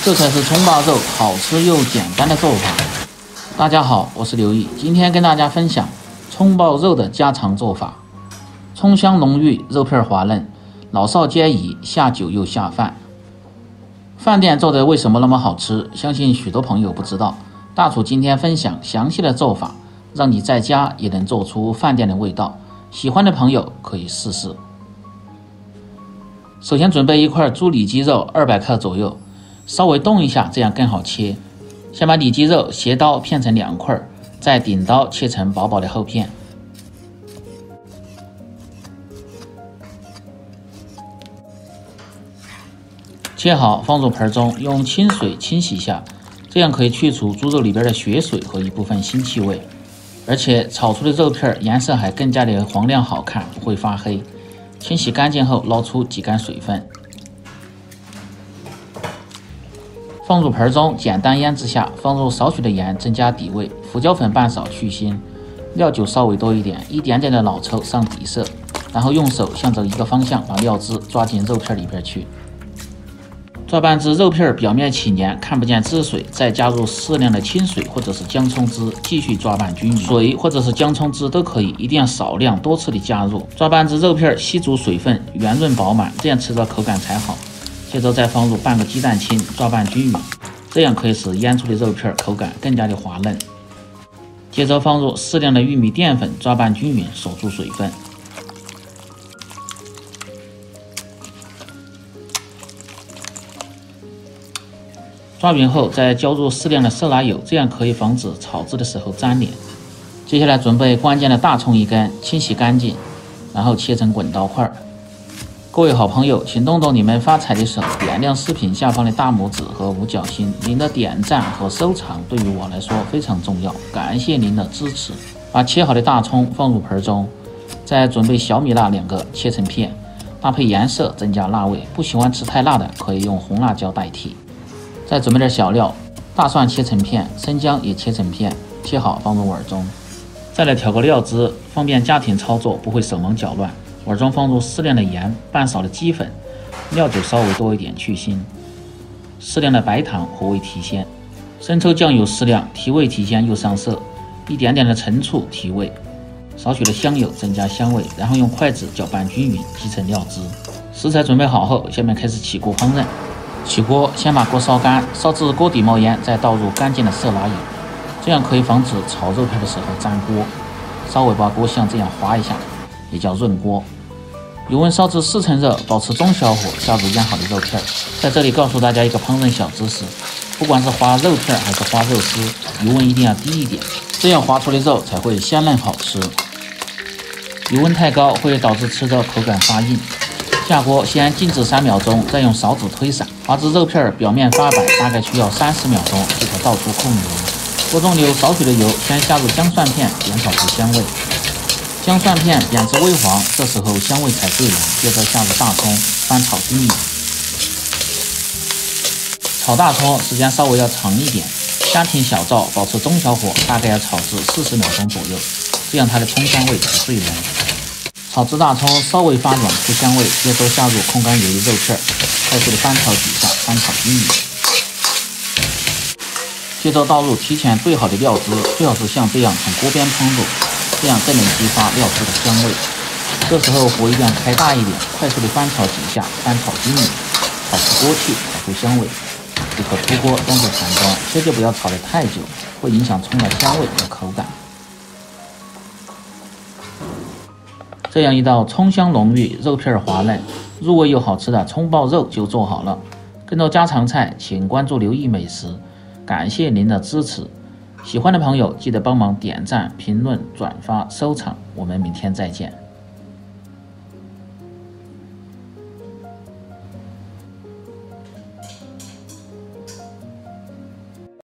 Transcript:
这才是葱爆肉好吃又简单的做法。大家好，我是刘毅，今天跟大家分享葱爆肉的家常做法。葱香浓郁，肉片滑嫩，老少皆宜，下酒又下饭。饭店做的为什么那么好吃？相信许多朋友不知道。大厨今天分享详细的做法，让你在家也能做出饭店的味道。喜欢的朋友可以试试。首先准备一块猪里脊肉200克左右，稍微冻一下，这样更好切。先把里脊肉斜刀片成2块，再顶刀切成薄薄的厚片。切好放入盆中，用清水清洗下，这样可以去除猪肉里边的血水和一部分腥气味，而且炒出的肉片颜色还更加的黄亮好看，不会发黑。清洗干净后捞出挤干水分，放入盆中简单腌制下，放入少许的盐增加底味，胡椒粉半勺去腥，料酒稍微多一点，一点点的老抽上底色，然后用手向着一个方向把料汁抓进肉片里边去。抓拌至肉片表面起黏，看不见汁水，再加入适量的清水或者是姜葱汁，继续抓拌均匀。水或者是姜葱汁都可以，一定要少量多次的加入。抓拌至肉片吸足水分，圆润饱满，这样吃着口感才好。接着再放入半个鸡蛋清，抓拌均匀，这样可以使腌出的肉片口感更加的滑嫩。接着放入适量的玉米淀粉，抓拌均匀，锁住水分。抓匀后再浇入适量的色拉油，这样可以防止炒制的时候粘连。接下来准备关键的大葱1根，清洗干净，然后切成滚刀块。各位好朋友，请动动你们发财的手，点亮视频下方的大拇指和五角星，您的点赞和收藏对于我来说非常重要，感谢您的支持。把切好的大葱放入盆中，再准备小米辣2个，切成片，搭配颜色增加辣味，不喜欢吃太辣的可以用红辣椒代替。再准备点小料，大蒜切成片，生姜也切成片，切好放入碗中。再来调个料汁，方便家庭操作，不会手忙脚乱。碗中放入适量的盐，半勺的鸡粉，料酒稍微多一点去腥，适量的白糖和味提鲜，生抽酱油适量，提味提鲜又上色，一点点的陈醋提味，少许的香油增加香味，然后用筷子搅拌均匀，击成料汁。食材准备好后，下面开始起锅烹饪。起锅，先把锅烧干，烧至锅底冒烟，再倒入干净的色拉油，这样可以防止炒肉片的时候粘锅。稍微把锅像这样划一下，也叫润锅。油温烧至4成热，保持中小火，下入腌好的肉片。在这里告诉大家一个烹饪小知识，不管是划肉片还是划肉丝，油温一定要低一点，这样划出的肉才会鲜嫩好吃。油温太高会导致吃着口感发硬。下锅先静置3秒钟，再用勺子推散，划至肉片表面发白，大概需要30秒钟就可倒出控油。锅中留少许的油，先下入姜蒜片，煸炒出香味。姜蒜片煸至微黄，这时候香味才最浓。接着下入大葱，翻炒均匀。炒大葱时间稍微要长一点，家庭小灶保持中小火，大概要炒至40秒钟左右，这样它的葱香味才最浓。炒至大葱稍微发软出香味，接着下入控干油的肉片，快速的翻炒几下，翻炒均匀。接着倒入提前兑好的料汁，最好是像这样从锅边烹入，这样更能激发料汁的香味。这时候火一定要开大一点，快速的翻炒几下，翻炒均匀，炒出锅气，炒出香味，就可出锅端入盘中。切记不要炒得太久，会影响葱的香味和口感。这样一道葱香浓郁、肉片滑嫩、入味又好吃的葱爆肉就做好了。更多家常菜，请关注刘毅美食。感谢您的支持，喜欢的朋友记得帮忙点赞、评论、转发、收藏。我们明天再见。